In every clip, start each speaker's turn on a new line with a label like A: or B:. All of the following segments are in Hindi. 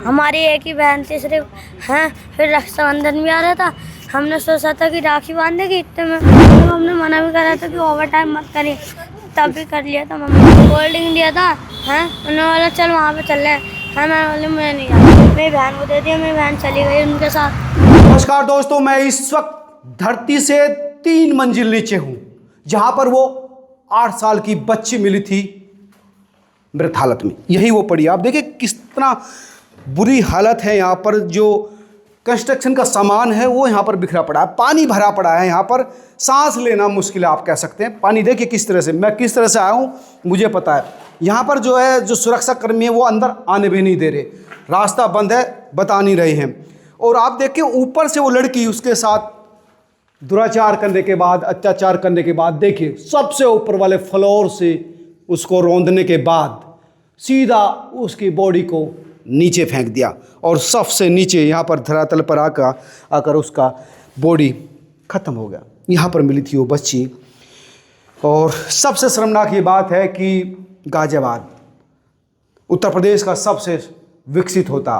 A: हमारी एक ही बहन थी सिर्फ, हैं। फिर रक्षाबंधन भी आ रहा था, हमने सोचा था कि राखी बांधेगी इतने में, तो हमने मना भी करा था कि ओवर टाइम मत करिए, तब भी कर लिया था। मम्मी कोल्ड ड्रिंक दिया था, हैं। उन्होंने बोला चल वहाँ पे चल रहे हैं, मैं बोली मुझे नहीं जाना। मेरी बहन को दे दिया, मेरी बहन चली गई उनके साथ।
B: नमस्कार दोस्तों, मैं इस वक्त धरती से 3 मंजिल नीचे हूं, जहां पर वो 8 साल की बच्ची मिली थी मृत हालत में। यही वो पड़ी। आप देखिए किस तरह बुरी हालत है। यहाँ पर जो कंस्ट्रक्शन का सामान है वो यहाँ पर बिखरा पड़ा है, पानी भरा पड़ा है, यहाँ पर सांस लेना मुश्किल है, आप कह सकते हैं। पानी देखिए किस तरह से, मैं किस तरह से आया हूँ मुझे पता है। यहाँ पर जो है जो सुरक्षा कर्मी है वो अंदर आने भी नहीं दे रहे, रास्ता बंद है, बता नहीं रहे हैं। और आप देखिए ऊपर से वो लड़की, उसके साथ दुराचार करने के बाद, अत्याचार करने के बाद, देखिए सबसे ऊपर वाले फ्लोर से उसको रौंदने के बाद सीधा उसकी बॉडी को नीचे फेंक दिया और सबसे नीचे यहाँ पर धरातल पर आकर उसका बॉडी ख़त्म हो गया। यहाँ पर मिली थी वो बच्ची। और सबसे शर्मनाक ये बात है कि गाजियाबाद उत्तर प्रदेश का सबसे विकसित होता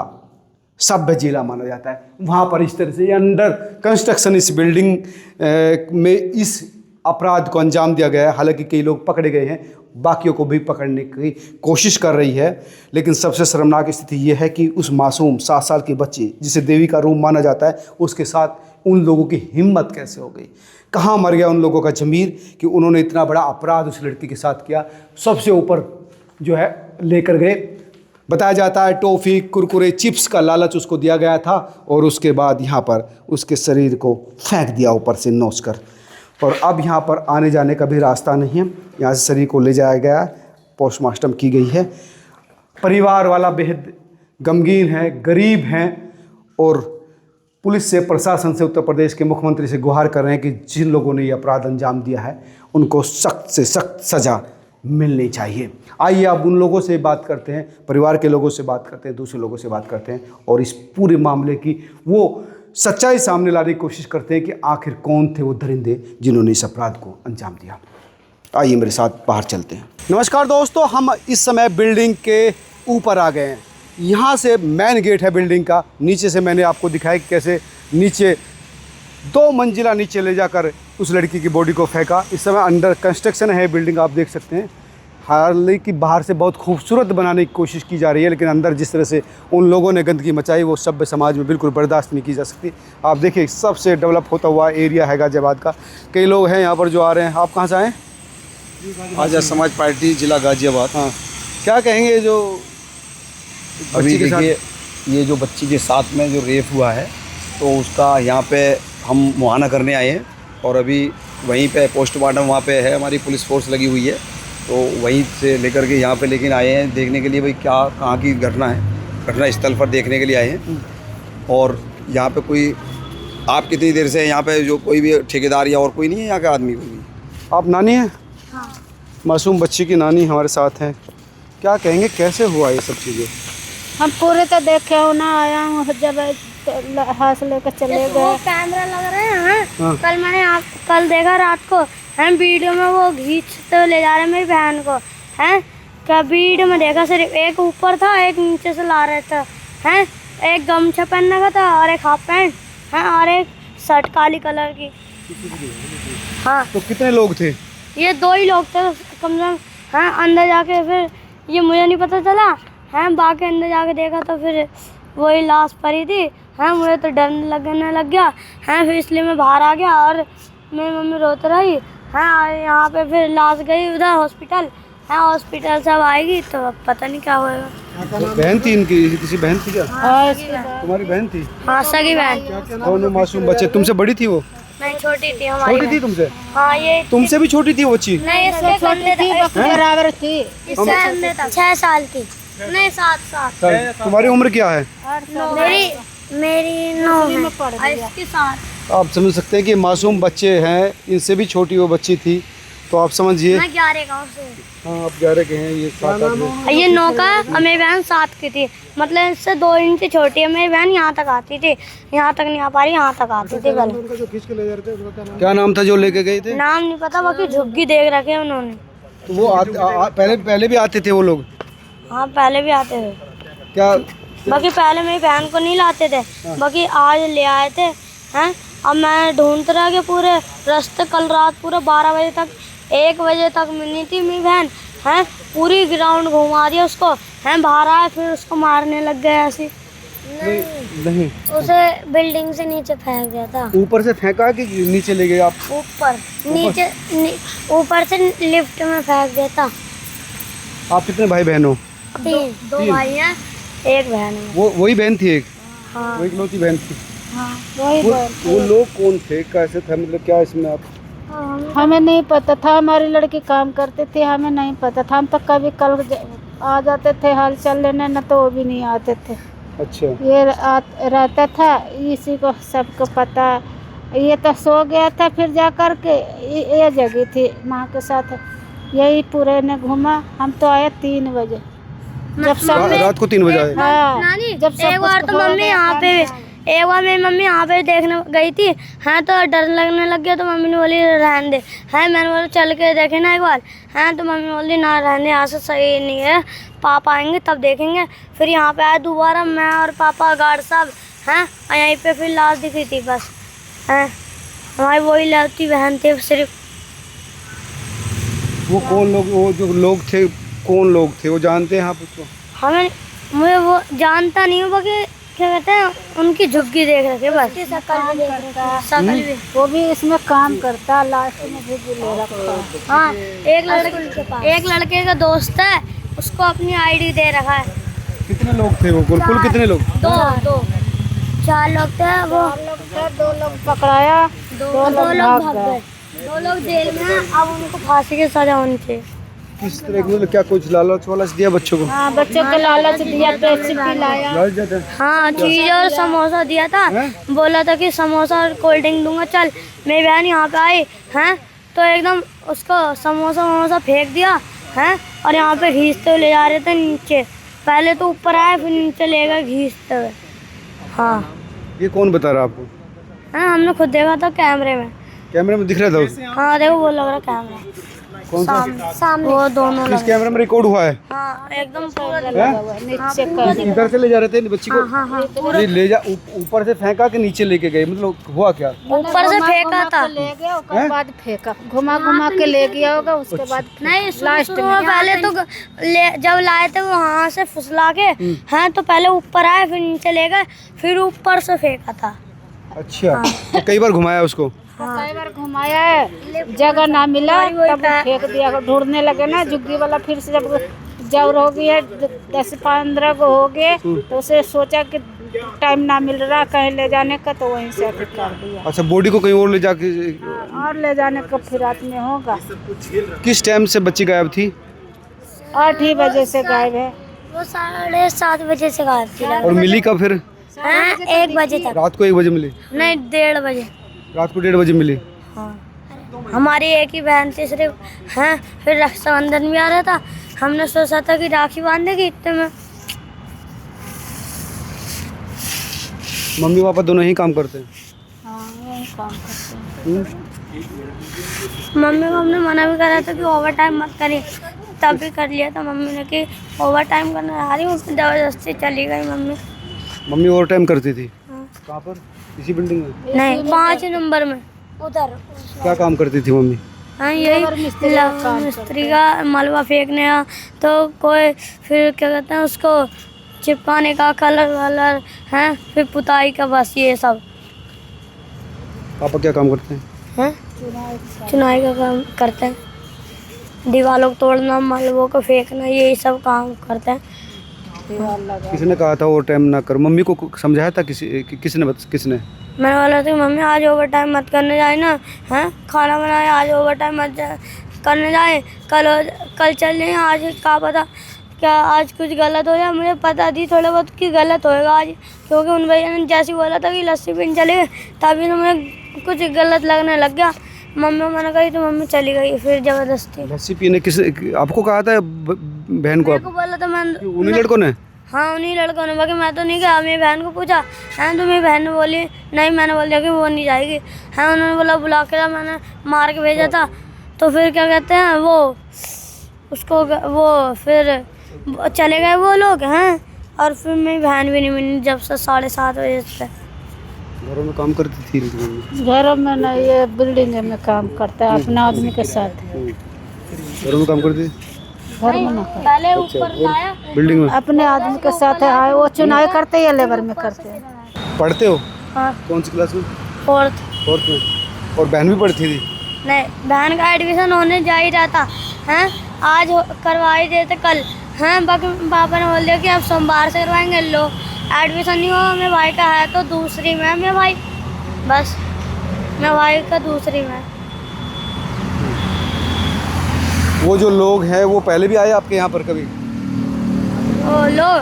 B: सभ्य जिला माना जाता है, वहाँ पर इस तरह से अंडर कंस्ट्रक्शन इस बिल्डिंग में इस अपराध को अंजाम दिया गया है। हालांकि कई लोग पकड़े गए हैं, बाकियों को भी पकड़ने की कोशिश कर रही है, लेकिन सबसे शर्मनाक स्थिति यह है कि उस मासूम 7 साल की बच्ची, जिसे देवी का रूप माना जाता है, उसके साथ उन लोगों की हिम्मत कैसे हो गई। कहाँ मर गया उन लोगों का ज़मीर कि उन्होंने इतना बड़ा अपराध उस लड़की के साथ किया। सबसे ऊपर जो है लेकर गए, बताया जाता है टॉफ़ी, कुरकुरे, चिप्स का लालच उसको दिया गया था और उसके बाद यहाँ पर उसके शरीर को फेंक दिया ऊपर से नोच कर। और अब यहाँ पर आने जाने का भी रास्ता नहीं है। यहाँ से शरीर को ले जाया गया, पोस्टमार्टम की गई है। परिवार वाला बेहद गमगीन है, गरीब हैं और पुलिस से, प्रशासन से, उत्तर प्रदेश के मुख्यमंत्री से गुहार कर रहे हैं कि जिन लोगों ने ये अपराध अंजाम दिया है उनको सख्त से सख्त सज़ा मिलनी चाहिए। आइए अब उन लोगों से बात करते हैं, परिवार के लोगों से बात करते हैं, दूसरे लोगों से बात करते हैं और इस पूरे मामले की वो सच्चाई सामने लाने की कोशिश करते हैं कि आखिर कौन थे वो दरिंदे जिन्होंने इस अपराध को अंजाम दिया। आइए मेरे साथ बाहर चलते हैं। नमस्कार दोस्तों, हम इस समय बिल्डिंग के ऊपर आ गए हैं। यहाँ से मेन गेट है बिल्डिंग का। नीचे से मैंने आपको दिखाया कि कैसे नीचे 2 मंजिला नीचे ले जाकर उस लड़की की बॉडी को फेंका। इस समय अंडर कंस्ट्रक्शन है बिल्डिंग, आप देख सकते हैं। हालांकि बाहर से बहुत खूबसूरत बनाने की कोशिश की जा रही है, लेकिन अंदर जिस तरह से उन लोगों ने गंदगी मचाई वो सभ्य समाज में बिल्कुल बर्दाश्त नहीं की जा सकती। आप देखिए सबसे डेवलप होता हुआ एरिया है गाजियाबाद का। कई लोग हैं यहाँ पर जो आ रहे हैं। आप कहाँ से आए?
C: आज़ाद समाज पार्टी जिला गाजियाबाद।
B: हाँ, क्या कहेंगे जो
C: अभी देखिए ये जो बच्ची के साथ में जो रेप हुआ है तो उसका यहाँ पे हम मुआयना करने आए हैं और अभी वहीं पे पोस्टमार्टम वहाँ पे है, हमारी पुलिस फोर्स लगी हुई है, तो वहीं से लेकर के यहाँ पे लेकिन आए हैं देखने के लिए भाई क्या कहाँ की घटना है। घटना स्थल पर देखने के लिए आए हैं। और यहाँ पे कोई, आप कितनी देर से यहाँ पे, जो कोई भी ठेकेदार या और कोई नहीं है यहाँ का आदमी कोई नहीं?
B: आप नानी हैं?
A: हाँ।
B: मासूम बच्ची की नानी हमारे साथ हैं। क्या कहेंगे कैसे हुआ ये सब चीज़ें?
D: हम पूरे तो देखे हो ना, आया हूँ जब हाथ लेकर चले गए।
A: वो कैमरा लग रहे हैं।
B: हाँ।
A: कल देखा रात को, हम वीडियो में वो खींचते ले जा रहे हैं मेरी बहन को, हैं। क्या वीडियो में देखा, सिर्फ एक ऊपर था, एक नीचे से ला रहे थे, हैं। एक गमछा पहनने का था और एक हाफ पैंट, हैं, और एक शर्ट काली कलर की। हाँ,
B: तो कितने लोग थे?
A: ये 2 ही लोग थे कम से कम। हाँ, अंदर जाके फिर ये मुझे नहीं पता चला, हैं। बाकी अंदर जाके देखा तो फिर वही लाश पड़ी थी, हैं। मुझे तो डर लगने लग गया, हैं। फिर इसलिए मैं बाहर आ गया और मेरी मम्मी रोते रही, हैं। यहाँ पे फिर लाश गई उधर हॉस्पिटल, हैं। हॉस्पिटल से अब आएगी तो अब पता नहीं क्या होएगा।
B: तो बहन थी इनकी? किसी बहन थी क्या?
A: हाँ,
B: तुम्हारी बहन थी?
A: हाँ, सगी बहन।
B: दोनों मासूम बच्चे। तुमसे बड़ी थी वो?
A: नहीं, छोटी थी हमारी
B: छोटी थी
A: बहन।
B: तुमसे?
A: हाँ, ये
B: तुमसे भी छोटी थी वो बच्ची?
A: नहीं, इससे छोटी थी,
D: बराबर थी।
A: इससे 6 साल की, नहीं 7 साल।
B: तुम्हारी उम्र क्या है?
A: मेरी 9 में इसके साथ।
B: आप समझ सकते हैं कि मासूम बच्चे हैं, इनसे भी छोटी वो बच्ची थी, तो आप समझिए।
A: मैं 11 गाँव से।
B: हाँ, आप 11 के हैं, ये 7 8
A: ये 9 का और मेरी बहन 7 की थी, मतलब इससे 2 इंच छोटी है। मेरी बहन यहाँ तक आती थी, यहाँ तक नहीं आ पा रही, यहाँ तक आती थी कल।
B: क्या नाम था जो लेके गए थे?
A: नाम नहीं पता, बाकी झुग्गी देख रखे उन्होंने।
B: तो वो पहले भी आते थे वो लोग?
A: हाँ, पहले भी आते थे।
B: क्या
A: बाकी पहले मेरी बहन को नहीं लाते थे, बाकी आज ले आए थे हैं। अब मैं ढूंढते रह गया पूरे रास्ते, कल रात पूरा 12 बजे तक 1 बजे तक मिली थी मेरी बहन हैं। पूरी ग्राउंड घुमा दिया उसको हैं, बाहर आए फिर उसको मारने लग गए ऐसे।
B: नहीं,
A: उसे बिल्डिंग से नीचे फेंक दिया था।
B: ऊपर से फेंका कि नीचे ले गए आप?
A: ऊपर नीचे ऊपर से लिफ्ट में फेंक दिया था।
B: आप कितने भाई बहन हो?
A: 3, 2 भाई हैं, 1 बहन है।
B: वही बहन थी एक?
A: हाँ
B: वो इकलौती बहन थी।
D: हाँ वही
B: वो लोग कौन थे, कैसे थे, मतलब क्या इसमें आप?
D: हमें नहीं पता था, हमारी लड़की काम करते थे, हमें नहीं पता था। हम तो कभी कल आ जाते थे हाल चाल लेने, न तो वो भी नहीं आते थे।
B: अच्छा,
D: ये रहता था, इसी को सबको पता। ये तो सो गया था, फिर जा कर के ये जगह थी माँ के साथ, यही पूरे ने घूमा। हम तो आए 3 बजे, जब सब
B: रात को 3 बजे आए?
D: हाँ,
A: नानी
D: जब सब
A: एक बार तो मम्मी यहाँ पे, एक बार मेरी मम्मी यहाँ पे देखने गई थी हैं, तो डर लगने लग गया तो मम्मी ने बोली रहने दे हैं। मैंने बोला चल के देखे ना एक बार हैं, तो मम्मी बोली ना रहने, यहाँ से सही नहीं है, पापा आएंगे तब देखेंगे। फिर यहाँ पे आए दोबारा, मैं और पापा गार्ड साहब हैं, और यहीं पे फिर लाश दिखी थी बस हैं। हमारी वही लड़ती बहन थी सिर्फ।
B: वो कौन लोग, वो जो लोग थे कौन लोग थे, वो जानते हैं आप उसको?
A: मुझे वो जानता नहीं हूँ, बाकी क्या कहते हैं उनकी झुग्गी देख रखे बस, शकल भी।
D: वो भी इसमें काम करता, लास्ट में भी ले रखा।
A: हाँ, एक लड़के का दोस्त है, उसको अपनी आईडी दे रखा है।
B: कितने लोग थे वो, कुल कितने लोग?
A: 2 4 लोग थे वो।
D: 2 लोग पकड़ाया, 2 लोग भाग गए।
A: 2 लोग जेल में हैं, अब उनको फांसी की सजा होनी चाहिए।
B: किस तरह की, मतलब क्या कुछ लालच वालच दिया बच्चों को?
D: हाँ, बच्चों को लालच दिया, पेप्सी पिलाया।
B: लालच देते हैं?
A: हाँ, चीज और समोसा दिया था, बोला था कि समोसा और कोल्ड ड्रिंक दूंगा। चल मेरी बहन यहाँ पे आई हैं, तो एकदम उसको समोसा फेंक दिया हैं, और यहाँ पे घींचते हुए ले जा रहे थे नीचे। पहले तो ऊपर आए, फिर नीचे ले गए घींचते हुए। हाँ,
B: ये कौन बता रहा आपको?
A: हाँ हमने खुद देखा था कैमरे में।
B: कैमरे में दिख रहा था उसे?
A: हाँ देखो वो लग रहा कैमरा
B: कौन सा?
A: सामने वो दोनों
B: किस कैमरे में रिकॉर्ड हुआ है?
A: हाँ एकदम पूरा
D: नीचे कर
B: इधर से ले जा रहे थे बच्ची को?
A: हाँ
B: ये ले जा, ऊपर से फेंका कि नीचे लेके गए, मतलब हुआ क्या?
A: ऊपर से फेंका था।
D: ले गया, उसके बाद फेंका, घुमा के ले गया होगा, उसके बाद
A: नहीं शुरू में पहले तो जब लाए थे वहाँ से फुसला के हैं, तो पहले ऊपर आए, फिर नीचे ले गए, फिर ऊपर से फेंका था।
B: अच्छा, तो कई बार घुमाया उसको?
D: कई बार घुमाया है, जगह ना मिला तब फेंक दिया। ढूंढने लगे ना झुग्गी वाला, फिर से जब हो गया 10-15 को हो गए, तो उसे सोचा कि टाइम ना मिल रहा कहीं ले जाने का, तो वहीं से कर दिया।
B: अच्छा, बॉडी को कहीं और ले जाके?
D: और ले जाने का फिर रात में होगा।
B: किस टाइम से बच्ची गायब थी?
D: 8 ही बजे से गायब है।
A: वो 7:30 बजे से गायब थी।
B: और मिली कब फिर?
A: 1 बजे तक।
B: रात को 1 बजे मिली?
A: नहीं 1:30 बजे।
B: रात को 1:30 बजे मिली?
A: हाँ, हमारी एक ही बहन थी सिर्फ हैं। फिर रक्षाबंधन भी आ रहा था, हमने सोचा था कि राखी बांधेगी इतने में।
B: मम्मी पापा दोनों ही काम करते हैं?
D: हाँ, यही काम करते हैं।
A: मम्मी को हमने मना भी करा था कि ओवर टाइम मत करिए, तब भी कर लिया था मम्मी ने कि ओवर टाइम करने आ रही हूँ, जबरदस्ती चली गई मम्मी।
B: मम्मी ओवर टाइम करती थी?
A: हाँ।
B: कहाँ पर? इसी बिल्डिंग में?
A: नहीं 5 नंबर में उधर।
B: क्या काम करती थी मम्मी?
A: हाँ यही मिस्त्री का मलबा फेंकने का, तो कोई फिर क्या कहते हैं उसको चिपकाने का, कलर वलर हैं, फिर पुताई का, बस ये सब।
B: पापा क्या काम करते हैं?
A: चुनाई का काम करते हैं, दीवारों को तोड़ना, मलबों को फेंकना, यही सब काम करते हैं।
B: किसने कहा था ओवर टाइम ना कर? मम्मी को समझाया था किसने?
A: मैंने बोला था मम्मी आज ओवर टाइम मत करने जाए ना हैं, खाना बनाए आज ओवर टाइम मत करने जाए, कल चल जाए, आज क्या पता क्या आज कुछ गलत हो जाए। मुझे पता थी थोड़ा बहुत कि गलत होएगा आज, क्योंकि उन भैया ने जैसे बोला था कि लस्सी पीने चले गए, तभी तो मुझे कुछ गलत लगने लग गया। मम्मी मना करी तो मम्मी चली गई फिर जबरदस्ती।
B: लस्सी पीने किसने आपको कहा था? बहन को?
A: मेरे को बोला था मैंने,
B: उन्हीं लड़कों ने?
A: हाँ उन्हीं लड़कों ने, बाकी मैं तो नहीं गया। मेरी बहन को पूछा है, तो मेरी बहन ने बोली नहीं, मैंने बोल दिया कि वो नहीं जाएगी है। उन्होंने बोला बुला के, मैंने मार के भेजा था। तो फिर क्या कहते हैं वो उसको, वो फिर चले गए वो लोग हैं, और फिर मेरी बहन भी नहीं मिली जब से 7:30 बजे से।
B: घरों में काम करती थी इनकी मम्मी?
D: घरों में ना, ये बिल्डिंग में काम करता है अपने आदमी के साथ।
B: घरों में काम करती थी
D: घर में ना करता,
A: पहले ऊपर लाया
B: बिल्डिंग में?
D: अपने आदमी के साथ है। वो चुनाई करते हैं या लेबर में करते हैं।
B: पढ़ते हो?
A: हाँ
B: कौन सी क्लास में?
A: 4th।
B: 4th में। और बहन भी पढ़ती थी?
A: नहीं, बहन का एडमिशन होने जा ही रहा था हैं, आज करवा ही देते कल हैं, बाकी पापा ने बोल दिया कि अब सोमवार से करवाएंगे। लो एडमिशन नहीं हुआ, मेरे भाई का है तो दूसरी में है मेरे भाई, बस मेरे भाई का दूसरी में।
B: वो जो लोग हैं वो पहले भी आए आपके यहाँ पर कभी?
A: वो लोग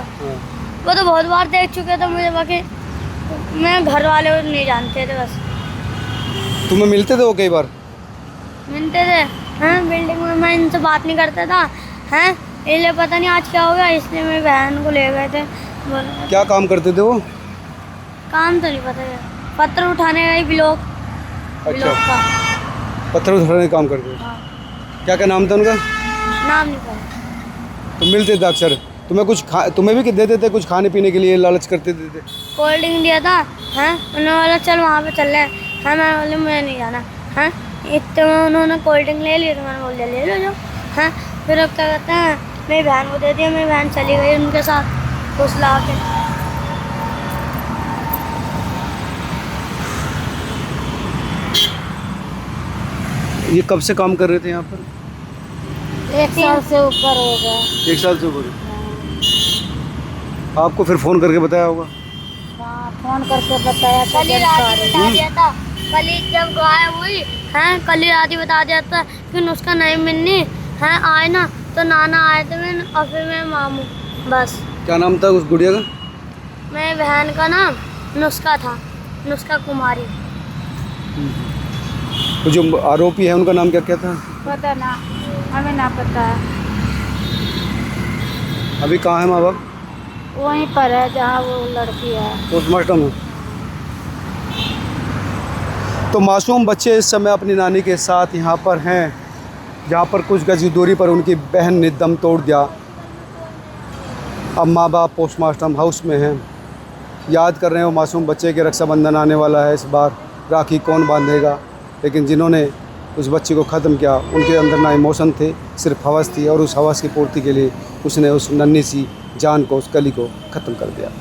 A: वो तो बहुत बार देख चुके थे मुझे, बाकी मैं घर वाले नहीं जानते थे। बस
B: तुम्हें मिलते थे वो कई बार?
A: मिलते थे हैं, बिल्डिंग में मैं इनसे बात नहीं करता था हैं, इसलिए पता नहीं आज क्या हो गया, इसलिए मेरी बहन को ले गए थे।
B: क्या काम करते थे वो?
A: काम तो नहीं पता है, पत्थर उठाने का ही ब्लॉक का।
B: पत्थर उठाने का काम करते थे?
A: हाँ।
B: क्या क्या नाम था उनका?
A: नाम नहीं पता।
B: तो मिलते थे अक्सर? तुम्हें भी देते थे कुछ खाने पीने के लिए, लालच करते थे?
A: कोल्ड ड्रिंक दिया था हैं, उन्होंने बोला चल वहाँ पे चल रहे हैं, मैं बोले मुझे नहीं जाना हैं। इतने में उन्होंने कोल्ड ड्रिंक ले ली तो मैंने बोल दिया ले लो जो हैं। फिर अब क्या कहते हैं, मेरी बहन को दे दिया, मेरी बहन चली गई उनके साथ फुसला के।
B: ये कब से काम कर रहे थे यहाँ पर?
D: 1 साल से ऊपर हो गया।
B: 1 साल से ऊपर? आपको फिर फ़ोन करके बताया होगा?
D: हाँ, फोन करके बताया था।
A: कल ही रात ही बता दिया था, कल ही जब गायब हुई हैं, कल ही रात ही बता दिया था कि नुस्खा नहीं मिलनी हैं, आए ना तो नाना आए थे मैं और फिर मेरे मामू, बस।
B: क्या नाम था उस गुड़िया का?
A: मेरी बहन का नाम नुस्खा था, नुस्खा कुमारी।
B: वो जो आरोपी है उनका नाम क्या क्या था?
D: पता ना, हमें ना पता है।
B: अभी कहाँ है माँ बाप?
D: वहीं पर है जहाँ वो लड़की है।
B: पोस्टमार्टम है। तो मासूम बच्चे इस समय अपनी नानी के साथ यहाँ पर हैं, जहाँ पर कुछ गज की दूरी पर उनकी बहन ने दम तोड़ दिया। अब माँ बाप पोस्टमार्टम हाउस में हैं, याद कर रहे हैं वो मासूम बच्चे के। रक्षाबंधन आने वाला है, इस बार राखी कौन बांधेगा? लेकिन जिन्होंने उस बच्ची को ख़त्म किया उनके अंदर ना इमोशन थे, सिर्फ हवस थी, और उस हवस की पूर्ति के लिए उसने उस नन्ही सी जान को, उस कली को ख़त्म कर दिया।